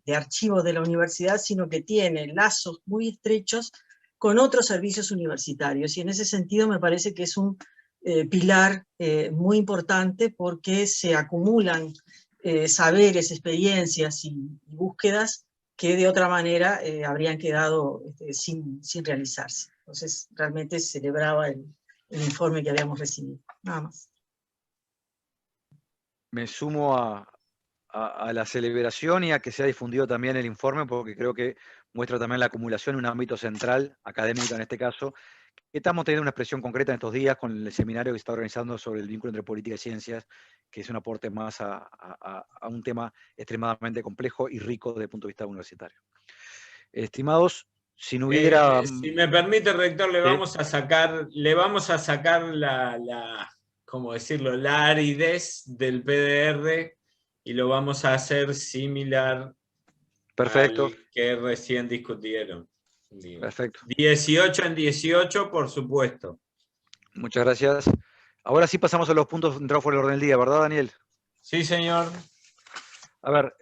de archivos de la universidad, sino que tiene lazos muy estrechos con otros servicios universitarios, y en ese sentido me parece que es un pilar muy importante, porque se acumulan saberes, experiencias y búsquedas que de otra manera habrían quedado sin realizarse. Entonces realmente celebraba el informe que habíamos recibido. Nada más. Me sumo a la celebración y a que se ha difundido también el informe, porque creo que muestra también la acumulación en un ámbito central, académico en este caso. Estamos teniendo una expresión concreta en estos días con el seminario que se está organizando sobre el vínculo entre política y ciencias, que es un aporte más a un tema extremadamente complejo y rico desde el punto de vista universitario. Estimados, si no hubiera... si me permite, rector, le ¿sí? vamos a sacar ¿cómo decirlo?, la aridez del PDR y lo vamos a hacer similar Perfecto. al que recién discutieron. Perfecto. 18 en 18, por supuesto. Muchas gracias. Ahora sí pasamos a los puntos entrados por el orden del día, ¿verdad, Daniel? Sí, señor. A ver,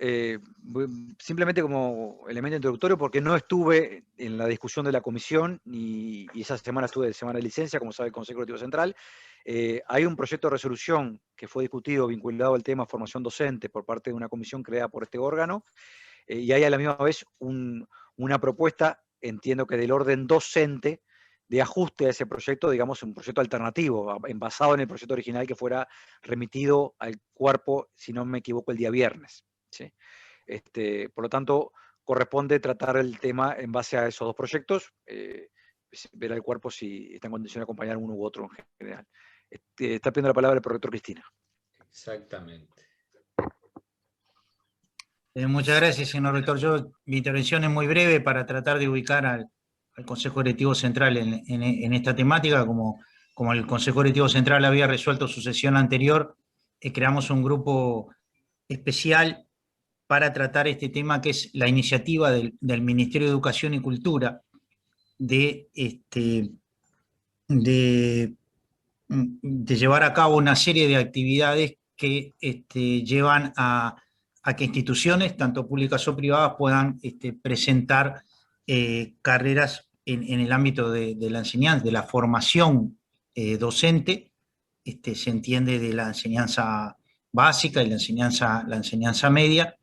simplemente como elemento introductorio, porque no estuve en la discusión de la comisión, y esa semana estuve de semana de licencia, como sabe el Consejo Directivo Central. Hay un proyecto de resolución que fue discutido vinculado al tema formación docente por parte de una comisión creada por este órgano, y hay a la misma vez una propuesta, entiendo que del orden docente, de ajuste a ese proyecto, digamos, un proyecto alternativo, basado en el proyecto original que fuera remitido al cuerpo, si no me equivoco, el día viernes. ¿Sí? Por lo tanto, corresponde tratar el tema en base a esos dos proyectos, ver al cuerpo si está en condición de acompañar uno u otro en general. Está pidiendo la palabra el prorector Cristina. Exactamente. Muchas gracias, señor rector. Mi intervención es muy breve para tratar de ubicar al Consejo Directivo Central en esta temática. Como el Consejo Directivo Central había resuelto su sesión anterior, creamos un grupo especial para tratar este tema, que es la iniciativa del Ministerio de Educación y Cultura de llevar a cabo una serie de actividades que llevan a que instituciones, tanto públicas o privadas, puedan presentar carreras en el ámbito de la enseñanza, de la formación docente. Se entiende de la enseñanza básica y la enseñanza media,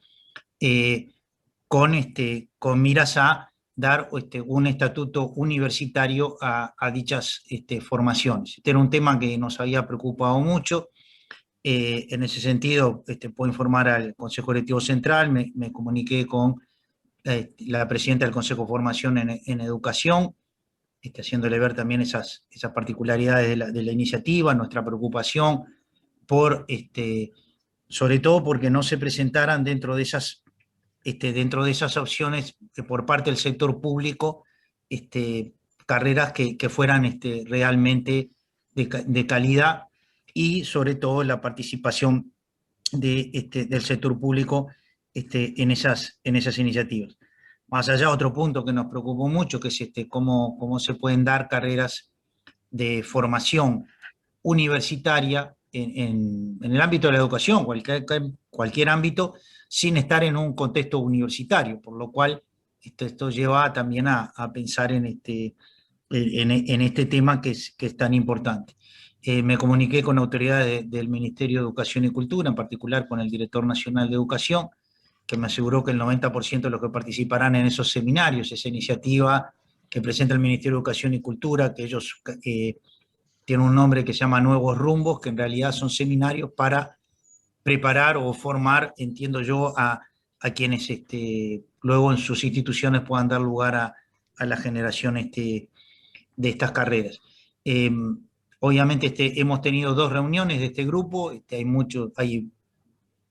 con miras a dar un estatuto universitario a dichas formaciones. Este era un tema que nos había preocupado mucho. En ese sentido, puedo informar al Consejo Directivo Central, me comuniqué con la presidenta del Consejo de Formación en Educación, haciéndole ver también esas particularidades de la iniciativa, nuestra preocupación por, sobre todo porque no se presentaran dentro de esas opciones por parte del sector público, carreras que fueran realmente de calidad, y sobre todo la participación del sector público en esas iniciativas. Más allá, otro punto que nos preocupó mucho, que es cómo se pueden dar carreras de formación universitaria en el ámbito de la educación, cualquier ámbito, sin estar en un contexto universitario, por lo cual esto lleva también a pensar en este tema que es tan importante. Me comuniqué con autoridades del Ministerio de Educación y Cultura, en particular con el Director Nacional de Educación, que me aseguró que el 90% de los que participarán en esos seminarios, esa iniciativa que presenta el Ministerio de Educación y Cultura, que ellos tienen un nombre que se llama Nuevos Rumbos, que en realidad son seminarios para preparar o formar, entiendo yo, a quienes luego en sus instituciones puedan dar lugar a la generación de estas carreras. Obviamente hemos tenido 2 reuniones de este grupo, hay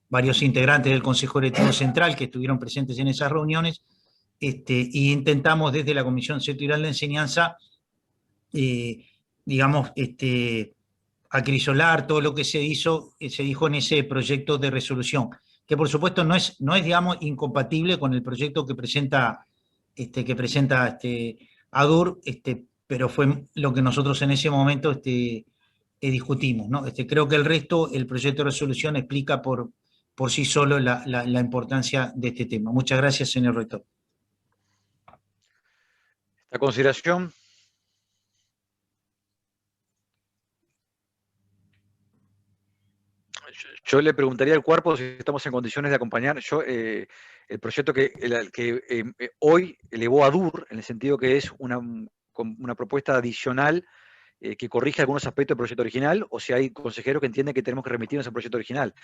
varios integrantes del Consejo Directivo Central que estuvieron presentes en esas reuniones, y intentamos desde la Comisión Sectorial de Enseñanza, digamos, acrisolar todo lo que se dijo en ese proyecto de resolución, que por supuesto no es digamos, incompatible con el proyecto que presenta ADUR, pero fue lo que nosotros en ese momento discutimos, ¿no? Creo que el resto, el proyecto de resolución explica por por sí solo la importancia de este tema. Muchas gracias, señor rector. Esta consideración. Yo le preguntaría al cuerpo si estamos en condiciones de acompañar. El proyecto que hoy elevó a DUR, en el sentido que es una propuesta adicional que corrige algunos aspectos del proyecto original, o si hay consejeros que entienden que tenemos que remitirnos al proyecto original.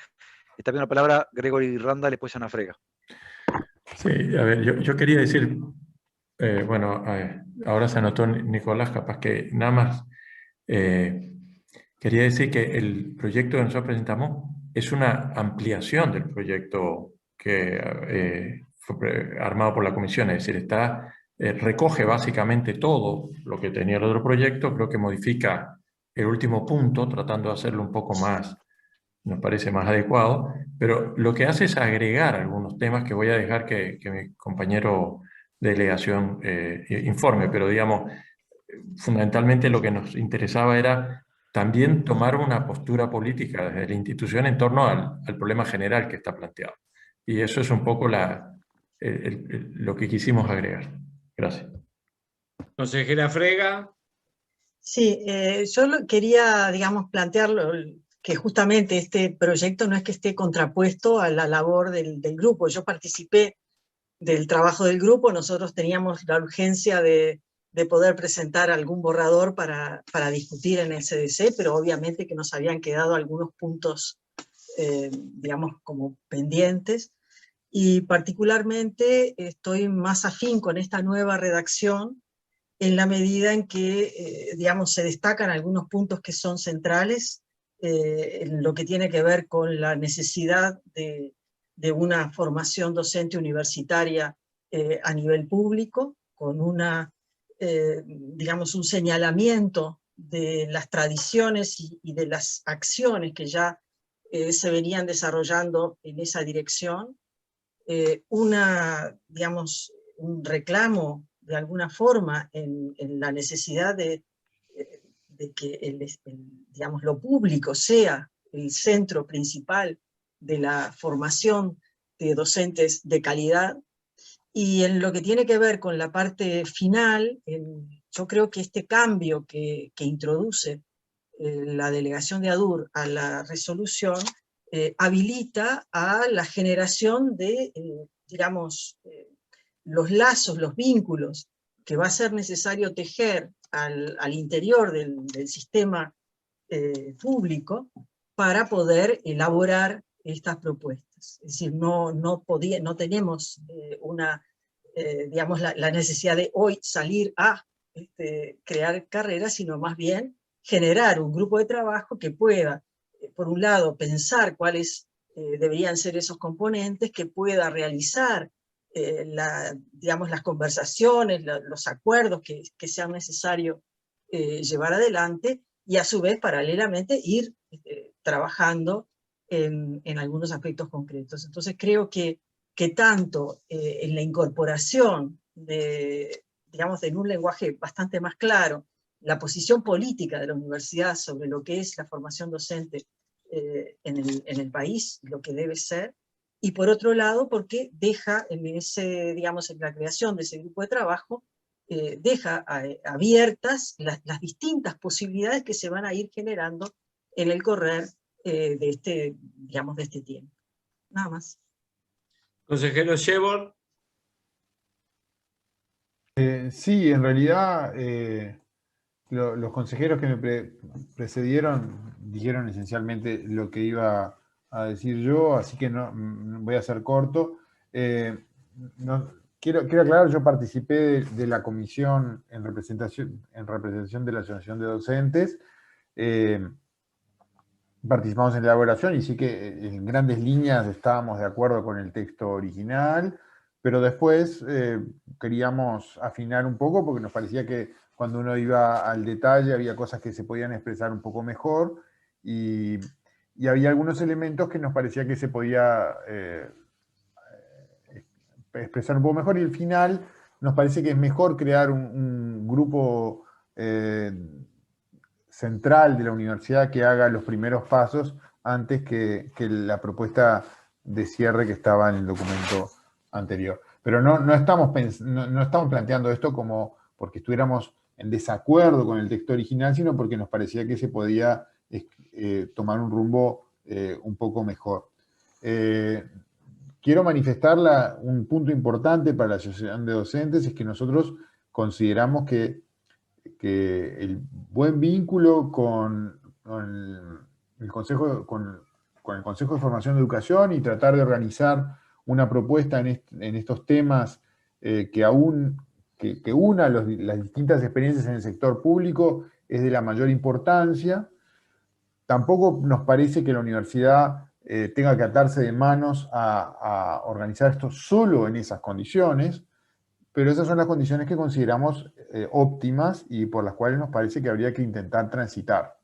Está bien la palabra Gregory Randall, después Ana Frega. Sí, a ver, yo quería decir, bueno, ahora se anotó Nicolás, capaz que nada más, quería decir que el proyecto que nosotros presentamos es una ampliación del proyecto que fue armado por la comisión, es decir, recoge básicamente todo lo que tenía el otro proyecto, creo que modifica el último punto, tratando de hacerlo un poco más, nos parece más adecuado, pero lo que hace es agregar algunos temas que voy a dejar que mi compañero de delegación informe, pero digamos, fundamentalmente lo que nos interesaba era también tomar una postura política desde la institución en torno al problema general que está planteado. Y eso es un poco lo que quisimos agregar. Gracias. Consejera Frega. Sí, yo quería, digamos, plantearlo, que justamente este proyecto no es que esté contrapuesto a la labor del grupo. Yo participé del trabajo del grupo, nosotros teníamos la urgencia de poder presentar algún borrador para discutir en el CDC, pero obviamente que nos habían quedado algunos puntos, digamos, como pendientes, y particularmente estoy más afín con esta nueva redacción en la medida en que, digamos, se destacan algunos puntos que son centrales, en lo que tiene que ver con la necesidad de una formación docente universitaria a nivel público, con digamos, un señalamiento de las tradiciones y de las acciones que ya se venían desarrollando en esa dirección, digamos, un reclamo de alguna forma en la necesidad de que digamos, lo público sea el centro principal de la formación de docentes de calidad. Y en lo que tiene que ver con la parte final, yo creo que este cambio que introduce la delegación de ADUR a la resolución habilita a la generación de, digamos, los lazos, los vínculos que va a ser necesario tejer al interior del sistema público para poder elaborar estas propuestas. Es decir, no tenemos digamos, la necesidad de hoy salir a crear carreras, sino más bien generar un grupo de trabajo que pueda, por un lado, pensar cuáles deberían ser esos componentes, que pueda realizar digamos, las conversaciones, los acuerdos que sean necesarios llevar adelante, y a su vez, paralelamente, ir trabajando en algunos aspectos concretos. Entonces creo que tanto en la incorporación digamos, en un lenguaje bastante más claro, la posición política de la universidad sobre lo que es la formación docente en el país, lo que debe ser, y por otro lado, porque deja digamos, en la creación de ese grupo de trabajo, deja abiertas las distintas posibilidades que se van a ir generando en el correr digamos, de este tiempo. Nada más. Consejero Shevor. Sí, en realidad los consejeros que me precedieron dijeron esencialmente lo que iba a decir yo, así que no voy a ser corto. Quiero aclarar, yo participé de la comisión en representación de la Asociación de Docentes. Participamos en la elaboración y sí que en grandes líneas estábamos de acuerdo con el texto original, pero después queríamos afinar un poco porque nos parecía que cuando uno iba al detalle había cosas que se podían expresar un poco mejor y había algunos elementos que nos parecía que se podía expresar un poco mejor, y al final nos parece que es mejor crear un grupo central de la universidad que haga los primeros pasos antes que la propuesta de cierre que estaba en el documento anterior. Pero no estamos planteando esto como porque estuviéramos en desacuerdo con el texto original, sino porque nos parecía que se podía tomar un rumbo un poco mejor. Quiero manifestar un punto importante para la asociación de docentes, es que nosotros consideramos que el buen vínculo con el Consejo de Formación de Educación y tratar de organizar una propuesta en estos temas que una las distintas experiencias en el sector público es de la mayor importancia. Tampoco nos parece que la universidad tenga que atarse de manos a organizar esto solo en esas condiciones, pero esas son las condiciones que consideramos óptimas y por las cuales nos parece que habría que intentar transitar.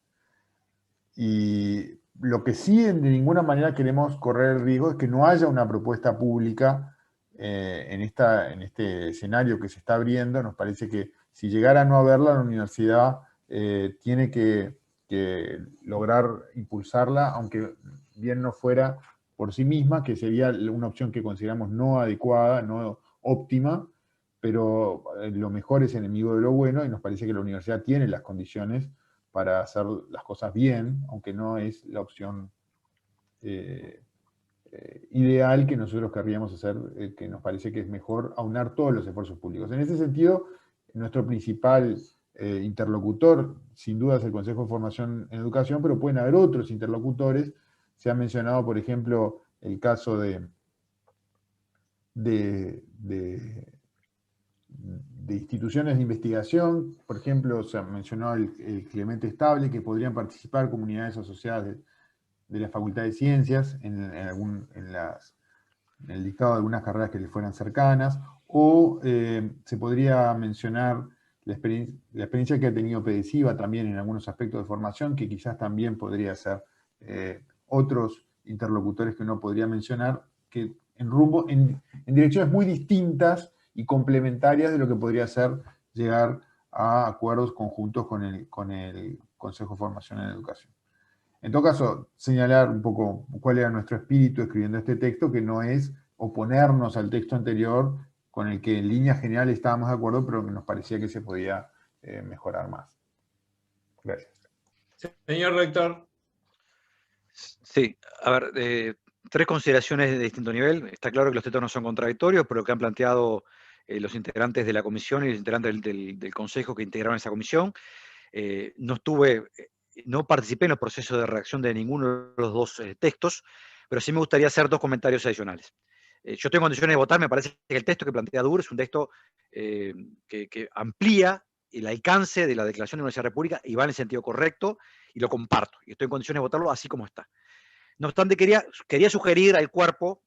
Y lo que sí de ninguna manera queremos correr el riesgo es que no haya una propuesta pública en este escenario que se está abriendo. Nos parece que si llegara a no haberla, la universidad tiene que lograr impulsarla, aunque bien no fuera por sí misma, que sería una opción que consideramos no adecuada, no óptima, pero lo mejor es enemigo de lo bueno y nos parece que la universidad tiene las condiciones para hacer las cosas bien, aunque no es la opción ideal que nosotros querríamos hacer, que nos parece que es mejor aunar todos los esfuerzos públicos. En ese sentido, nuestro principal interlocutor, sin duda, es el Consejo de Formación en Educación, pero pueden haber otros interlocutores. Se ha mencionado, por ejemplo, el caso de instituciones de investigación. Por ejemplo, se mencionó el Clemente Estable, que podrían participar comunidades asociadas de la Facultad de Ciencias en el listado de algunas carreras que les fueran cercanas, o se podría mencionar la experiencia que ha tenido PEDESIVA también en algunos aspectos de formación, que quizás también podría ser otros interlocutores que uno podría mencionar, que en direcciones muy distintas y complementarias de lo que podría ser llegar a acuerdos conjuntos con el Consejo de Formación en Educación. En todo caso, señalar un poco cuál era nuestro espíritu escribiendo este texto, que no es oponernos al texto anterior, con el que en líneas generales estábamos de acuerdo, pero que nos parecía que se podía mejorar más. Gracias. Señor rector. Sí, a ver, tres consideraciones de distinto nivel. Está claro que los textos no son contradictorios, pero lo que han planteado los integrantes de la comisión y los integrantes del consejo que integraron esa comisión. No participé en los procesos de redacción de ninguno de los dos textos, pero sí me gustaría hacer dos comentarios adicionales. Yo estoy en condiciones de votar. Me parece que el texto que plantea DUR es un texto que amplía el alcance de la Declaración de la Universidad de la República y va en el sentido correcto, y lo comparto, y estoy en condiciones de votarlo así como está. No obstante, quería sugerir al cuerpo,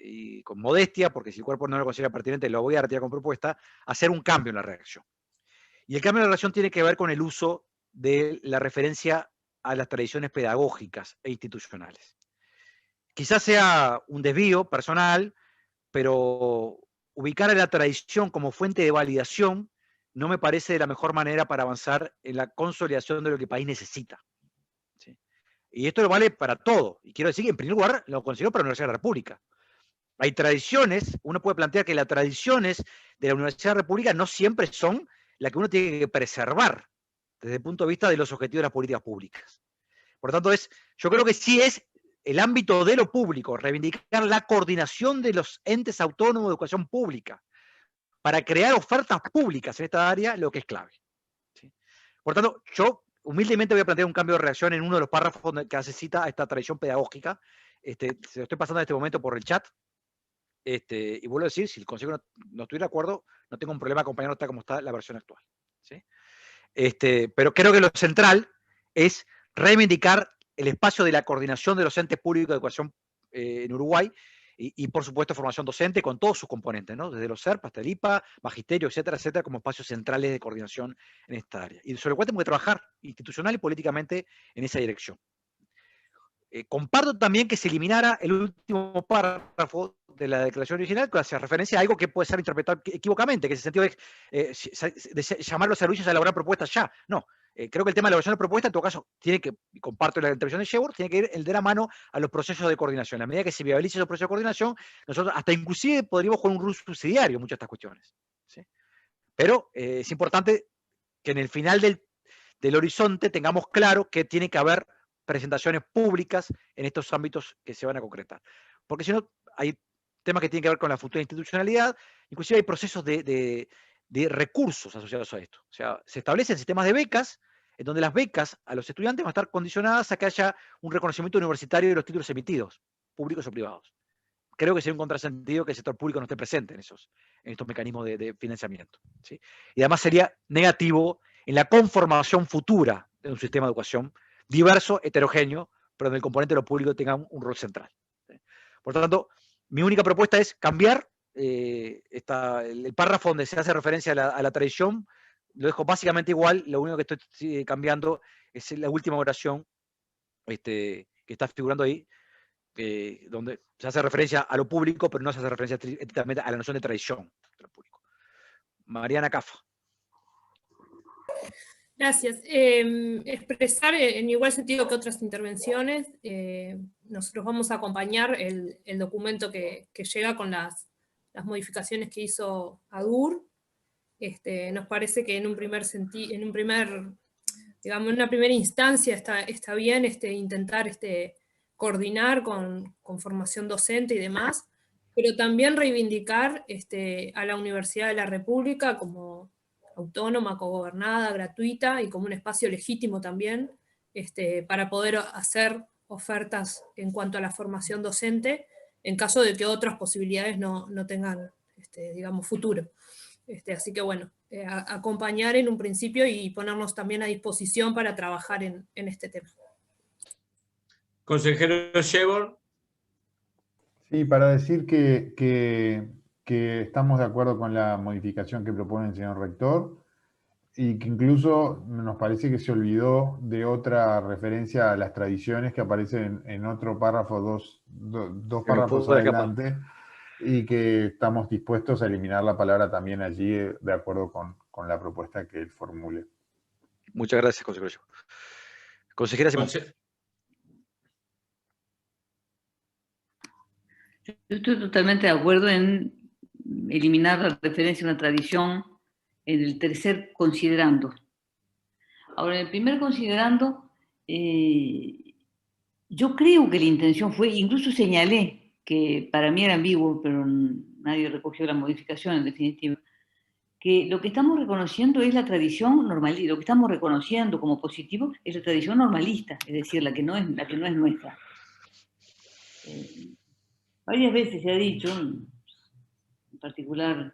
y con modestia, porque si el cuerpo no lo considera pertinente, lo voy a retirar con propuesta, hacer un cambio en la redacción. Y el cambio en la redacción tiene que ver con el uso de la referencia a las tradiciones pedagógicas e institucionales. Quizás sea un desvío personal, pero ubicar a la tradición como fuente de validación no me parece la mejor manera para avanzar en la consolidación de lo que el país necesita. ¿Sí? Y esto lo vale para todo. Y quiero decir que, en primer lugar, lo considero para la Universidad de la República. Hay tradiciones, uno puede plantear que las tradiciones de la Universidad de la República no siempre son las que uno tiene que preservar desde el punto de vista de los objetivos de las políticas públicas. Por tanto, yo creo que sí es el ámbito de lo público, reivindicar la coordinación de los entes autónomos de educación pública para crear ofertas públicas en esta área, lo que es clave. ¿Sí? Por tanto, yo humildemente voy a plantear un cambio de redacción en uno de los párrafos que hace cita a esta tradición pedagógica. Se lo estoy pasando en este momento por el chat. Y vuelvo a decir, si el Consejo no estuviera de acuerdo, no tengo un problema acompañando tal como está la versión actual. ¿Sí? Pero creo que lo central es reivindicar el espacio de la coordinación de los entes públicos de educación en Uruguay y, por supuesto, formación docente con todos sus componentes, ¿no? Desde los SERP hasta el IPA, magisterio, etcétera, etcétera, como espacios centrales de coordinación en esta área. Y sobre lo cual tenemos que trabajar institucional y políticamente en esa dirección. Comparto también que se eliminara el último párrafo de la declaración original, que hace referencia a algo que puede ser interpretado equivocamente, que es el sentido de llamar los servicios a elaborar propuestas ya. No, creo que el tema de la evaluación de propuesta, en todo caso, tiene que, y comparto la intervención de Shebor, tiene que ir el de la mano a los procesos de coordinación. A medida que se viabilice esos procesos de coordinación, nosotros hasta inclusive podríamos con un rol subsidiario muchas de estas cuestiones, ¿sí? Pero es importante que en el final del horizonte tengamos claro que tiene que haber presentaciones públicas en estos ámbitos que se van a concretar. Porque si no, hay temas que tienen que ver con la futura institucionalidad, inclusive hay procesos de recursos asociados a esto. O sea, se establecen sistemas de becas, en donde las becas a los estudiantes van a estar condicionadas a que haya un reconocimiento universitario de los títulos emitidos, públicos o privados. Creo que sería un contrasentido que el sector público no esté presente en estos mecanismos de financiamiento, ¿sí? Y además sería negativo en la conformación futura de un sistema de educación diverso, heterogéneo, pero donde el componente de lo público tenga un rol central, ¿sí? Por lo tanto, mi única propuesta es cambiar el párrafo donde se hace referencia a la tradición, lo dejo básicamente igual, lo único que estoy cambiando es la última oración que está figurando ahí, donde se hace referencia a lo público, pero no se hace referencia estrictamente a la noción de tradición de lo público. Mariana Cafa. Gracias. Expresar en igual sentido que otras intervenciones, nosotros vamos a acompañar el documento que llega con las modificaciones que hizo ADUR. Nos parece que en una primera instancia está bien intentar coordinar con formación docente y demás, pero también reivindicar a la Universidad de la República como autónoma, cogobernada, gratuita y como un espacio legítimo también para poder hacer ofertas en cuanto a la formación docente en caso de que otras posibilidades no tengan, digamos, futuro. Así que bueno, acompañar en un principio y ponernos también a disposición para trabajar en este tema. Consejero Shebor. Sí, para decir que estamos de acuerdo con la modificación que propone el señor rector y que incluso nos parece que se olvidó de otra referencia a las tradiciones que aparecen en otro párrafo, dos párrafos adelante, y que estamos dispuestos a eliminar la palabra también allí de acuerdo con la propuesta que él formule. Muchas gracias, consejero. Consejera Simón. Yo estoy totalmente de acuerdo en eliminar la referencia a una tradición en el tercer considerando. Ahora, en el primer considerando, yo creo que la intención fue, incluso señalé que para mí era ambiguo, pero nadie recogió la modificación en definitiva, que lo que estamos reconociendo es la tradición normalista, lo que estamos reconociendo como positivo es la tradición normalista, es decir, la que no es nuestra. Varias veces se ha dicho, en particular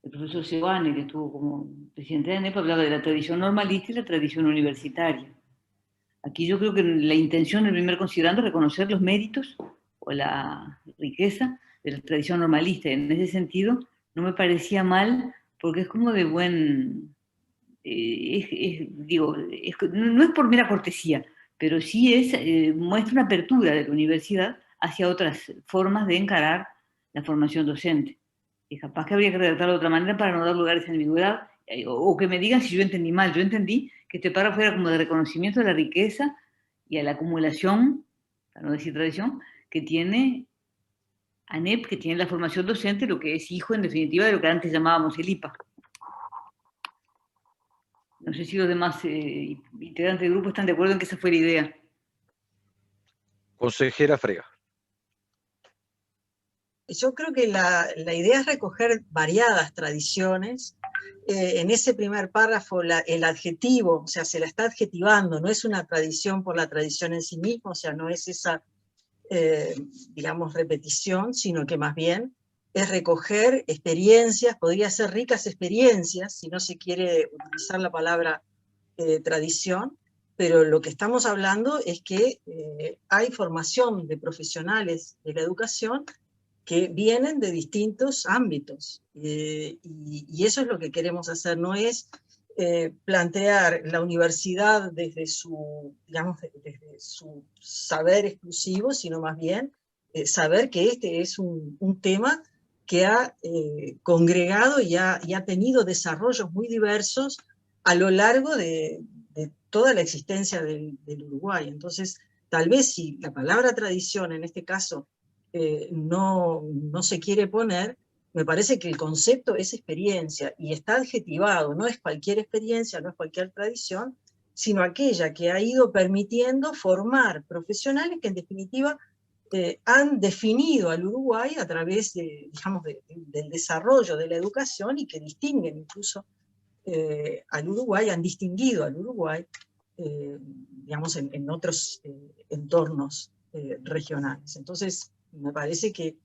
el profesor Sebane, que estuvo como presidente de ANEP, hablaba de la tradición normalista y la tradición universitaria. Aquí yo creo que la intención del primer considerando es reconocer los méritos o la riqueza de la tradición normalista. En ese sentido, no me parecía mal, porque es como de buen... no es por mera cortesía, pero sí muestra una apertura de la universidad hacia otras formas de encarar la formación docente. Y capaz que habría que redactarlo de otra manera para no dar lugar a esa ambigüedad, o que me digan si yo entendí mal. Yo entendí que este párrafo era como de reconocimiento de la riqueza y a la acumulación, para no decir tradición, que tiene ANEP, que tiene la formación docente, lo que es hijo, en definitiva, de lo que antes llamábamos el IPA. No sé si los demás integrantes del grupo están de acuerdo en que esa fue la idea. Consejera Frega. Yo creo que la idea es recoger variadas tradiciones. En ese primer párrafo el adjetivo, o sea, se la está adjetivando, no es una tradición por la tradición en sí misma, o sea, no es esa, digamos, repetición, sino que más bien es recoger experiencias, podría ser ricas experiencias, si no se quiere utilizar la palabra tradición, pero lo que estamos hablando es que hay formación de profesionales de la educación que vienen de distintos ámbitos, y eso es lo que queremos hacer, no es plantear la universidad desde su, digamos, desde su saber exclusivo, sino más bien saber que este es un tema que ha congregado y ha tenido desarrollos muy diversos a lo largo de toda la existencia del Uruguay. Entonces, tal vez si la palabra tradición en este caso no se quiere poner, me parece que el concepto es experiencia, y está adjetivado, no es cualquier experiencia, no es cualquier tradición, sino aquella que ha ido permitiendo formar profesionales que en definitiva han definido al Uruguay a través digamos, del desarrollo de la educación, y que distinguen incluso al Uruguay, han distinguido al Uruguay, digamos, en otros entornos regionales. Entonces, me parece que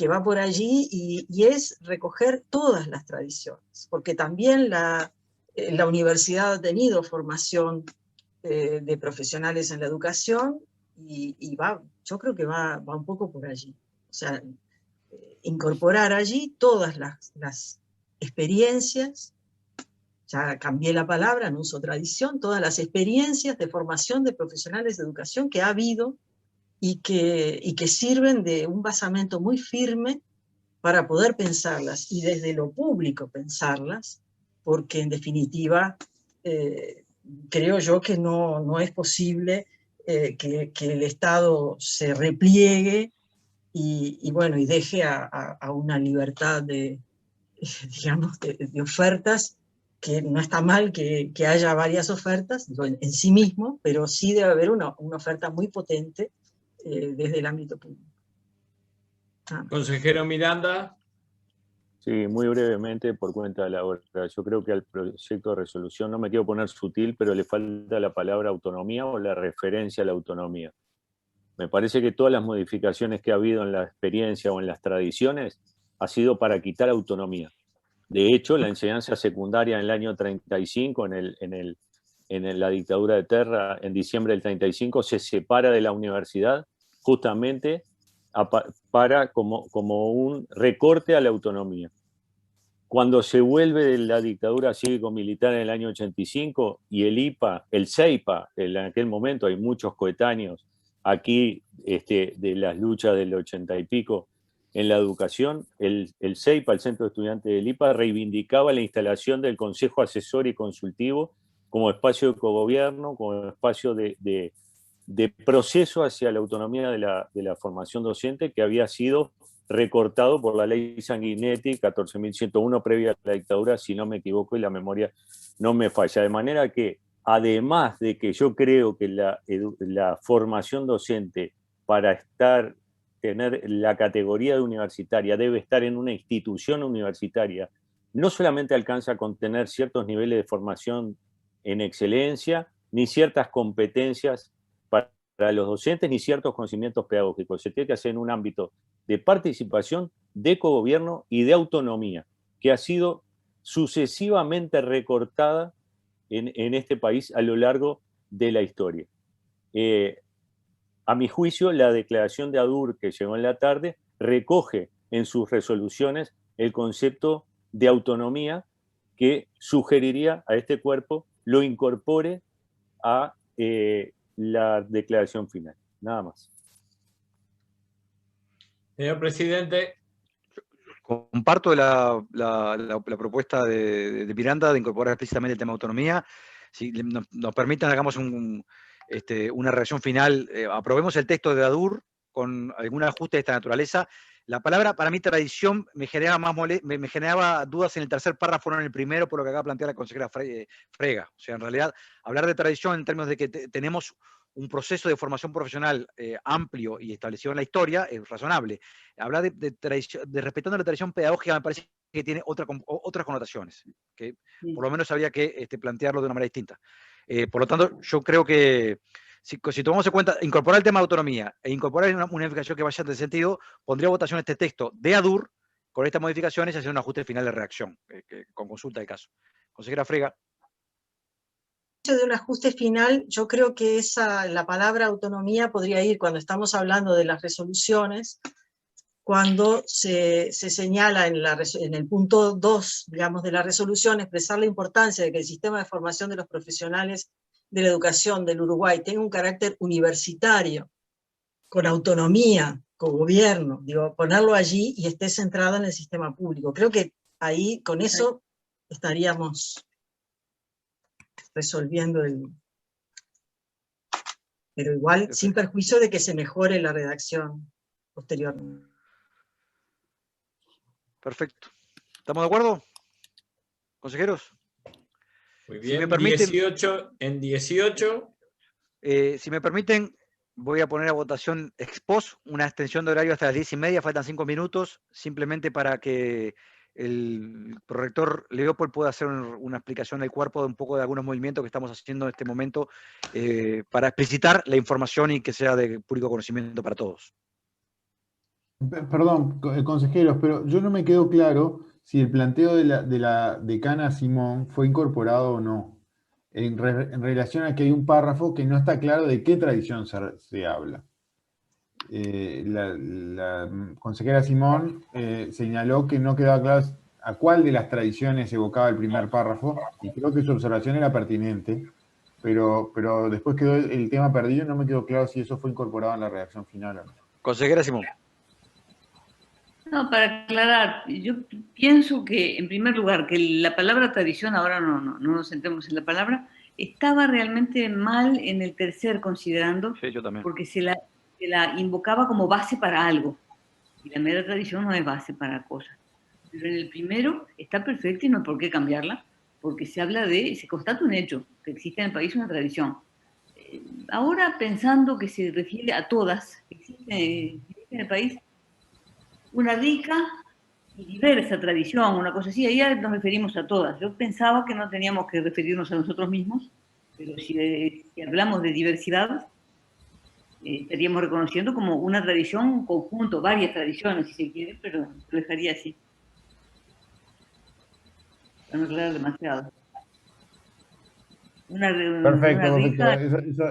va por allí, y es recoger todas las tradiciones, porque también la universidad ha tenido formación de profesionales en la educación, y yo creo que va un poco por allí. O sea, incorporar allí todas las experiencias, ya cambié la palabra, no uso tradición, todas las experiencias de formación de profesionales de educación que ha habido, y que sirven de un basamento muy firme para poder pensarlas, y desde lo público pensarlas, porque en definitiva creo yo que no es posible que el Estado se repliegue y bueno, y deje a una libertad digamos, de ofertas, que no está mal que haya varias ofertas en sí mismo, pero sí debe haber una oferta muy potente desde el ámbito público. Consejero Miranda. Sí, muy brevemente por cuenta de la hora. Yo creo que al proyecto de resolución, no me quiero poner sutil, pero le falta la palabra autonomía o la referencia a la autonomía. Me parece que todas las modificaciones que ha habido en la experiencia o en las tradiciones ha sido para quitar autonomía. De hecho, la enseñanza secundaria en el año 35, en la dictadura de Terra, en diciembre del 35, se separa de la universidad justamente como un recorte a la autonomía. Cuando se vuelve de la dictadura cívico-militar en el año 85 y el CEIPA, en aquel momento hay muchos coetáneos aquí de las luchas del 80 y pico en la educación, el CEIPA, el Centro de Estudiantes del IPA, reivindicaba la instalación del Consejo Asesor y Consultivo como espacio de cogobierno, como espacio de proceso hacia la autonomía de la formación docente, que había sido recortado por la ley Sanguinetti 14.101 previa a la dictadura, si no me equivoco y la memoria no me falla. De manera que, además de que yo creo que la formación docente para tener la categoría de universitaria debe estar en una institución universitaria, no solamente alcanza con tener ciertos niveles de formación en excelencia, ni ciertas competencias para los docentes, ni ciertos conocimientos pedagógicos. Se tiene que hacer en un ámbito de participación, de cogobierno y de autonomía, que ha sido sucesivamente recortada en este país a lo largo de la historia. A mi juicio, la declaración de ADUR que llegó en la tarde recoge en sus resoluciones el concepto de autonomía que sugeriría a este cuerpo lo incorpore a la declaración final. Nada más. Señor presidente. Comparto la propuesta de Miranda de incorporar explícitamente el tema de autonomía. Si nos permitan, hagamos una reacción final. Aprobemos el texto de ADUR con algún ajuste de esta naturaleza. La palabra, para mí, tradición, me generaba dudas en el tercer párrafo, no en el primero, por lo que acaba de plantear la consejera Frega. O sea, en realidad, hablar de tradición en términos de que tenemos un proceso de formación profesional amplio y establecido en la historia es razonable. Hablar de respetando la tradición pedagógica me parece que tiene otras connotaciones, que por lo menos habría que plantearlo de una manera distinta. Por lo tanto, yo creo que si tomamos en cuenta incorporar el tema de autonomía e incorporar una modificación que vaya en ese sentido, pondría a votación este texto de ADUR con estas modificaciones y hacer un ajuste final de reacción, con consulta de caso. Consejera Frega. De un ajuste final, yo creo que la palabra autonomía podría ir cuando estamos hablando de las resoluciones, cuando se señala en el punto 2, digamos, de la resolución, expresar la importancia de que el sistema de formación de los profesionales de la educación del Uruguay tenga un carácter universitario, con autonomía, con gobierno, digo, ponerlo allí y esté centrado en el sistema público. Creo que ahí, con eso, estaríamos resolviendo pero igual sin perjuicio de que se mejore la redacción posteriormente. Perfecto. ¿Estamos de acuerdo, consejeros? Muy Si bien, me permiten, 18. Si me permiten, voy a poner a votación ex post una extensión de horario hasta las 10:30, faltan 5 minutos, simplemente para que el prorector Leopold pueda hacer una explicación del cuerpo de un poco de algunos movimientos que estamos haciendo en este momento para explicitar la información y que sea de público conocimiento para todos. Perdón, consejeros, pero yo no me quedo claro si el planteo de la decana Simón fue incorporado o no, en relación a que hay un párrafo que no está claro de qué tradición se habla. La consejera Simón señaló que no quedaba claro a cuál de las tradiciones evocaba el primer párrafo, y creo que su observación era pertinente, pero después quedó el tema perdido y no me quedó claro si eso fue incorporado en la redacción final o no. Consejera Simón. No, para aclarar, yo pienso que, en primer lugar, que la palabra tradición, ahora no nos centremos en la palabra, estaba realmente mal en el tercer considerando, Sí, yo también. porque se la invocaba como base para algo, y la mera tradición no es base para cosas. Pero en el primero está perfecto y no hay por qué cambiarla, porque se constata un hecho, que existe en el país una tradición. Ahora, pensando que se refiere a todas, existe en el país una rica y diversa tradición, una cosa así, ahí nos referimos a todas. Yo pensaba que no teníamos que referirnos a nosotros mismos, pero si hablamos de diversidad, estaríamos reconociendo como una tradición, un conjunto, varias tradiciones, si se quiere, pero lo dejaría así. Para no aclarar demasiado. Perfecto.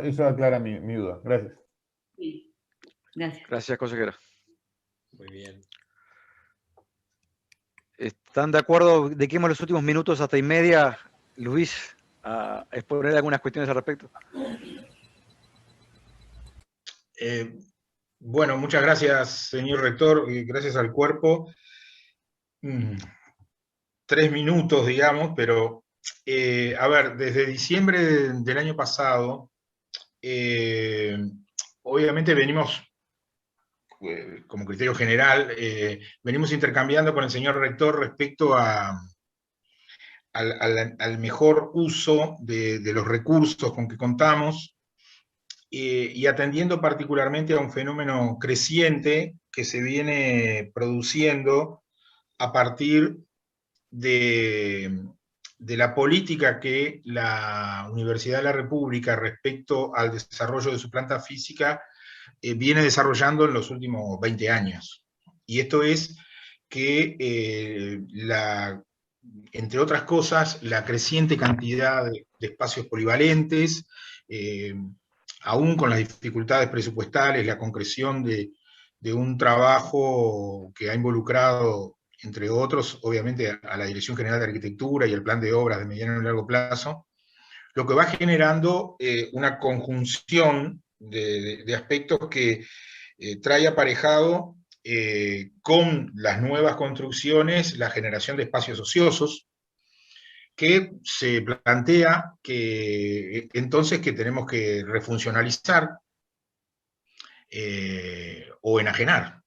Eso aclara mi duda. Gracias. Sí. Gracias. Gracias, consejera. Muy bien. ¿Están de acuerdo? Dediquemos los últimos minutos hasta 1:30, Luis, a exponer algunas cuestiones al respecto. Bueno, muchas gracias, señor rector, y gracias al cuerpo. 3 minutos, digamos, pero, a ver, desde diciembre del año pasado, obviamente venimos, como criterio general, venimos intercambiando con el señor rector respecto al mejor uso de los recursos con que contamos, y atendiendo particularmente a un fenómeno creciente que se viene produciendo a partir de la política que la Universidad de la República respecto al desarrollo de su planta física viene desarrollando en los últimos 20 años. Y esto es que, entre otras cosas, la creciente cantidad de espacios polivalentes, aún con las dificultades presupuestales, la concreción de un trabajo que ha involucrado, entre otros, obviamente, a la Dirección General de Arquitectura y el Plan de Obras de mediano y largo plazo, lo que va generando una conjunción de aspectos que trae aparejado con las nuevas construcciones la generación de espacios ociosos, que se plantea que entonces que tenemos que refuncionalizar o enajenar.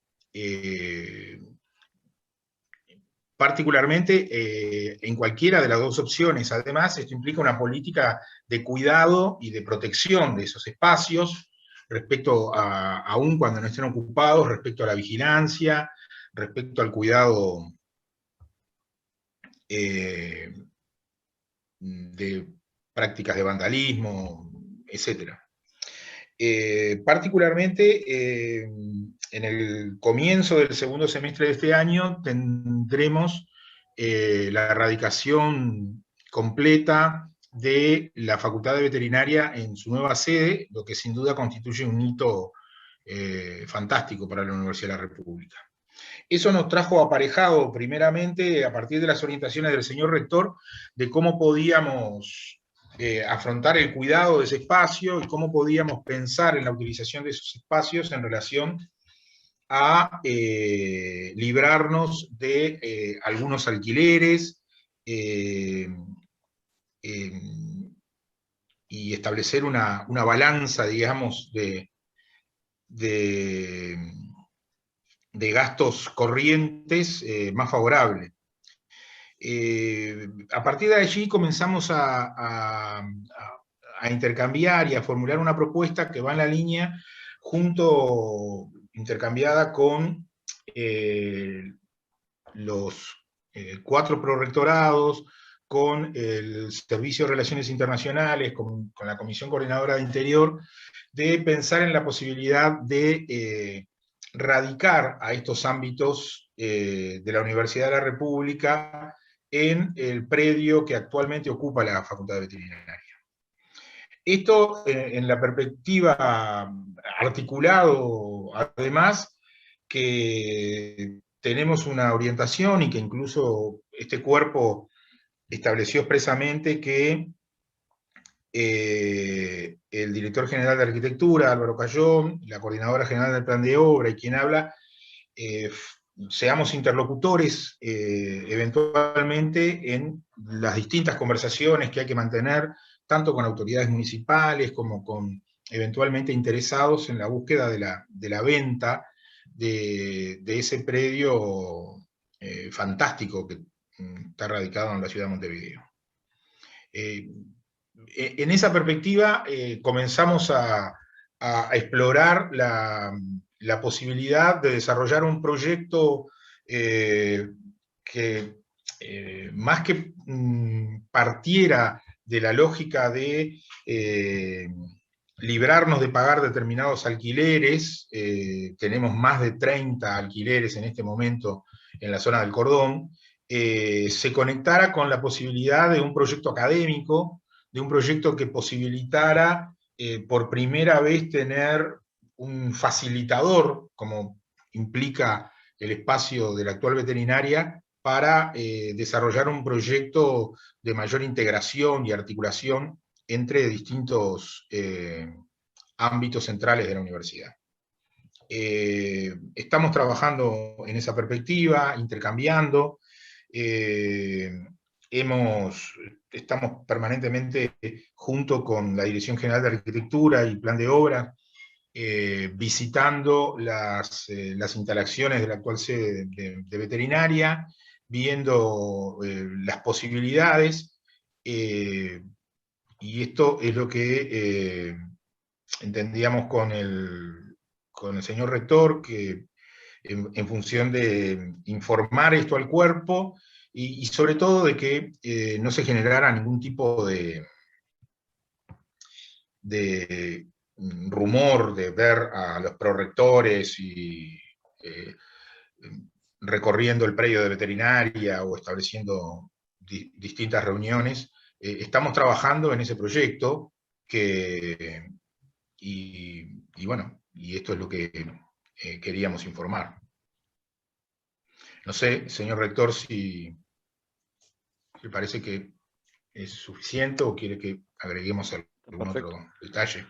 Particularmente en cualquiera de las dos opciones. Además, esto implica una política de cuidado y de protección de esos espacios, respecto aún cuando no estén ocupados, respecto a la vigilancia, respecto al cuidado de prácticas de vandalismo, etc. Particularmente en el comienzo del segundo semestre de este año tendremos la erradicación completa de la Facultad de Veterinaria en su nueva sede, lo que sin duda constituye un hito fantástico para la Universidad de la República. Eso nos trajo aparejado, primeramente, a partir de las orientaciones del señor rector, de cómo podíamos afrontar el cuidado de ese espacio y cómo podíamos pensar en la utilización de esos espacios en relación a librarnos de algunos alquileres, establecer una balanza, digamos, de gastos corrientes más favorable. A partir de allí comenzamos a intercambiar y a formular una propuesta que va en la línea intercambiada con los 4 prorectorados, con el Servicio de Relaciones Internacionales, con la Comisión Coordinadora de Interior, de pensar en la posibilidad de radicar a estos ámbitos de la Universidad de la República en el predio que actualmente ocupa la Facultad de Veterinaria. Esto en la perspectiva articulado, además, que tenemos una orientación y que incluso este cuerpo estableció expresamente que el director general de Arquitectura, Álvaro Cayón, la coordinadora general del plan de obra y quien habla, seamos interlocutores eventualmente en las distintas conversaciones que hay que mantener, tanto con autoridades municipales como con eventualmente interesados en la búsqueda de la venta de ese predio fantástico que está radicado en la ciudad de Montevideo. En esa perspectiva comenzamos a explorar la posibilidad de desarrollar un proyecto que más que partiera de la lógica de librarnos de pagar determinados alquileres, tenemos más de 30 alquileres en este momento en la zona del Cordón, se conectara con la posibilidad de un proyecto académico, de un proyecto que posibilitara por primera vez tener un facilitador, como implica el espacio de la actual veterinaria, para desarrollar un proyecto de mayor integración y articulación entre distintos ámbitos centrales de la universidad. Estamos trabajando en esa perspectiva, intercambiando, estamos permanentemente junto con la Dirección General de Arquitectura y Plan de Obra, visitando las instalaciones de la actual sede de veterinaria, viendo las posibilidades, y esto es lo que entendíamos con el señor rector, que en función de informar esto al cuerpo, y sobre todo de que no se generara ningún tipo de rumor de ver a los prorectores y recorriendo el predio de veterinaria o estableciendo distintas reuniones. Estamos trabajando en ese proyecto y bueno, y esto es lo que queríamos informar. No sé, señor rector, si le parece que es suficiente o quiere que agreguemos algún otro detalle.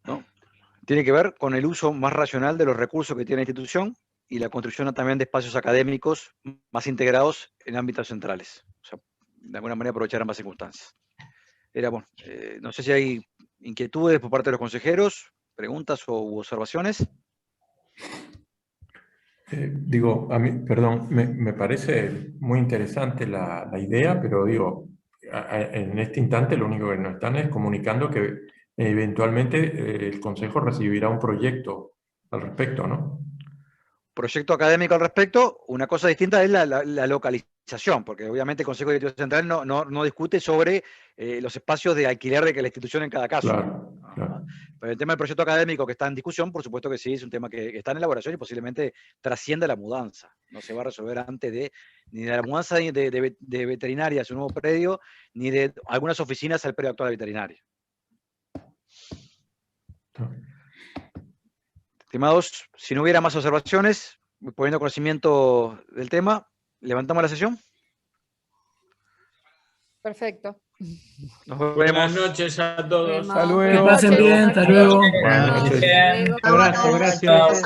No, tiene que ver con el uso más racional de los recursos que tiene la institución y la construcción también de espacios académicos más integrados en ámbitos centrales. O sea, de alguna manera aprovechar ambas circunstancias. Bueno, no sé si hay inquietudes por parte de los consejeros, preguntas u observaciones. Digo, a mí, perdón, me parece muy interesante la idea, pero digo, en este instante lo único que nos están es comunicando que eventualmente el Consejo recibirá un proyecto al respecto, ¿no? Proyecto académico al respecto. Una cosa distinta es la localización, porque obviamente el Consejo Directivo Central no discute sobre los espacios de alquiler de que la institución en cada caso. Claro, claro. Pero el tema del proyecto académico que está en discusión, por supuesto que sí, es un tema que está en elaboración y posiblemente trascienda la mudanza. No se va a resolver antes ni de la mudanza de veterinaria a su nuevo predio, ni de algunas oficinas al predio actual de veterinaria. Estimados, si no hubiera más observaciones, poniendo conocimiento del tema, ¿levantamos la sesión? Perfecto. Nos vemos. Buenas noches a todos. Hasta luego. Que pasen bien, hasta luego. Buenas noches. Abrazo, gracias.